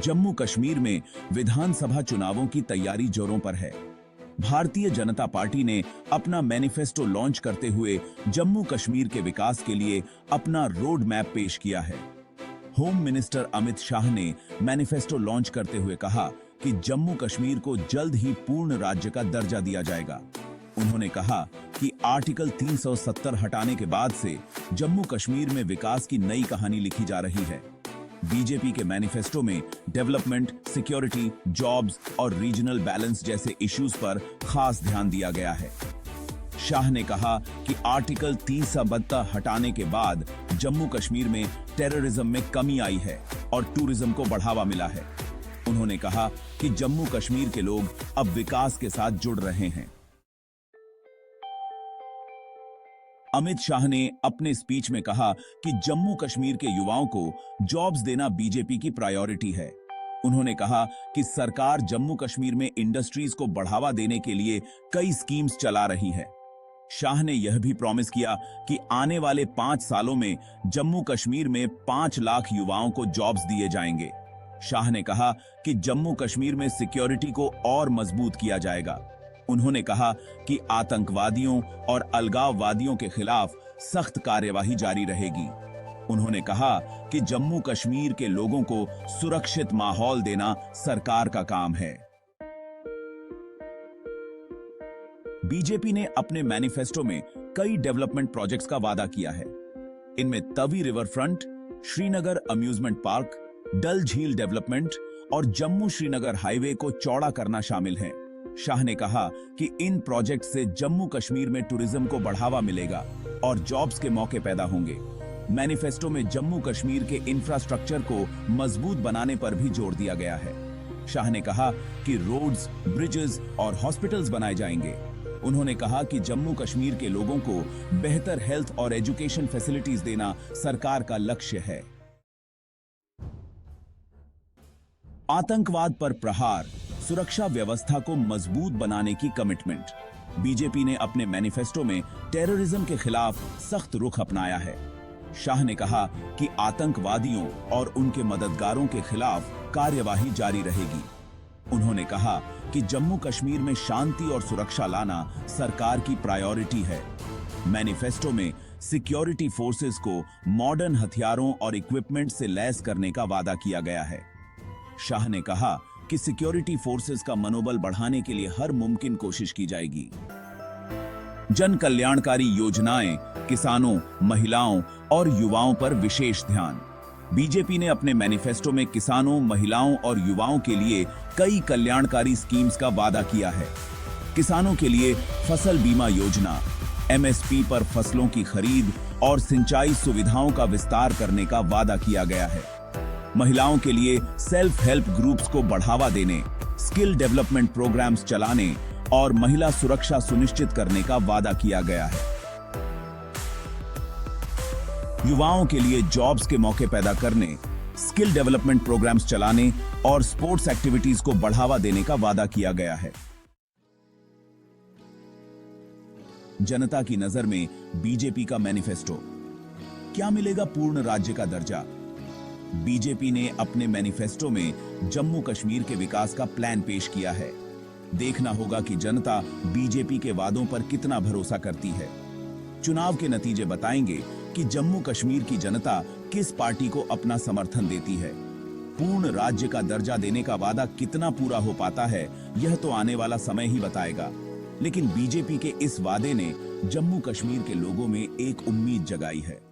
जम्मू कश्मीर में विधानसभा चुनावों की तैयारी जोरों पर है। भारतीय जनता पार्टी ने अपना मैनिफेस्टो लॉन्च करते हुए जम्मू कश्मीर के विकास के लिए अपना रोड मैप पेश किया है। होम मिनिस्टर अमित शाह ने मैनिफेस्टो लॉन्च करते हुए कहा कि जम्मू कश्मीर को जल्द ही पूर्ण राज्य का दर्जा दिया जाएगा। उन्होंने कहा कि आर्टिकल 370 हटाने के बाद से जम्मू कश्मीर में विकास की नई कहानी लिखी जा रही है। बीजेपी के मैनिफेस्टो में डेवलपमेंट, सिक्योरिटी, जॉब्स और रीजनल बैलेंस जैसे इश्यूज पर खास ध्यान दिया गया है। शाह ने कहा कि आर्टिकल 370 हटाने के बाद जम्मू कश्मीर में टेररिज्म में कमी आई है और टूरिज्म को बढ़ावा मिला है। उन्होंने कहा कि जम्मू कश्मीर के लोग अब विकास के साथ जुड़ रहे हैं। अमित शाह ने अपने स्पीच में कहा कि जम्मू कश्मीर के युवाओं को जॉब्स देना बीजेपी की प्रायोरिटी है। उन्होंने कहा कि सरकार जम्मू कश्मीर में इंडस्ट्रीज को बढ़ावा देने के लिए कई स्कीम्स चला रही है। शाह ने यह भी प्रॉमिस किया कि आने वाले 5 सालों में जम्मू कश्मीर में 5 लाख युवाओं को जॉब्स दिए जाएंगे। शाह ने कहा कि जम्मू कश्मीर में सिक्योरिटी को और मजबूत किया जाएगा। उन्होंने कहा कि आतंकवादियों और अलगाववादियों के खिलाफ सख्त कार्यवाही जारी रहेगी। उन्होंने कहा कि जम्मू कश्मीर के लोगों को सुरक्षित माहौल देना सरकार का काम है। बीजेपी ने अपने मैनिफेस्टो में कई डेवलपमेंट प्रोजेक्ट्स का वादा किया है। इनमें Tawi river front, Srinagar amusement park, Dal झील डेवलपमेंट और जम्मू श्रीनगर हाईवे को चौड़ा करना शामिल है। शाह ने कहा कि इन प्रोजेक्ट से जम्मू कश्मीर में टूरिज्म को बढ़ावा मिलेगा और जॉब्स के मौके पैदा होंगे। मैनिफेस्टो में जम्मू कश्मीर के इंफ्रास्ट्रक्चर को मजबूत बनाने पर भी जोर दिया गया है। शाह ने कहा कि रोड्स, ब्रिजेस और हॉस्पिटल्स बनाए जाएंगे। उन्होंने कहा कि जम्मू कश्मीर के लोगों को बेहतर हेल्थ और एजुकेशन फैसिलिटीज देना सरकार का लक्ष्य है। आतंकवाद पर प्रहार, सुरक्षा व्यवस्था को मजबूत बनाने की कमिटमेंट। बीजेपी ने अपने मैनिफेस्टो में टेररिज्म के खिलाफ सख्त रुख अपनाया है। शाह ने कहा कि आतंकवादियों और उनके मददगारों के खिलाफ कार्यवाही जारी रहेगी। उन्होंने कहा कि जम्मू कश्मीर में शांति और सुरक्षा लाना सरकार की प्रायोरिटी है। मैनिफेस्टो में सिक्योरिटी फोर्सेस को मॉडर्न हथियारों और इक्विपमेंट से लैस करने का वादा किया गया है। शाह ने कहा कि सिक्योरिटी फोर्सेस का मनोबल बढ़ाने के लिए हर मुमकिन कोशिश की जाएगी। जन कल्याणकारी योजनाएं, किसानों, महिलाओं और युवाओं पर विशेष ध्यान। बीजेपी ने अपने मैनिफेस्टो में किसानों, महिलाओं और युवाओं के लिए कई कल्याणकारी स्कीम्स का वादा किया है। किसानों के लिए फसल बीमा योजना, एमएसपी पर फसलों की खरीद और सिंचाई सुविधाओं का विस्तार करने का वादा किया गया है। महिलाओं के लिए सेल्फ हेल्प ग्रुप्स को बढ़ावा देने, स्किल डेवलपमेंट प्रोग्राम्स चलाने और महिला सुरक्षा सुनिश्चित करने का वादा किया गया है। युवाओं के लिए जॉब्स के मौके पैदा करने, स्किल डेवलपमेंट प्रोग्राम्स चलाने और स्पोर्ट्स एक्टिविटीज को बढ़ावा देने का वादा किया गया है। जनता की नजर में बीजेपी का मैनिफेस्टो। क्या मिलेगा पूर्ण राज्य का दर्जा? बीजेपी ने अपने मैनिफेस्टो में जम्मू कश्मीर के विकास का प्लान पेश किया है। देखना होगा कि जनता बीजेपी के वादों पर कितना भरोसा करती है। चुनाव के नतीजे बताएंगे कि जम्मू कश्मीर की जनता किस पार्टी को अपना समर्थन देती है। पूर्ण राज्य का दर्जा देने का वादा कितना पूरा हो पाता है, यह तो आने वाला समय ही बताएगा। लेकिन बीजेपी के इस वादे ने जम्मू कश्मीर के लोगों में एक उम्मीद जगाई है।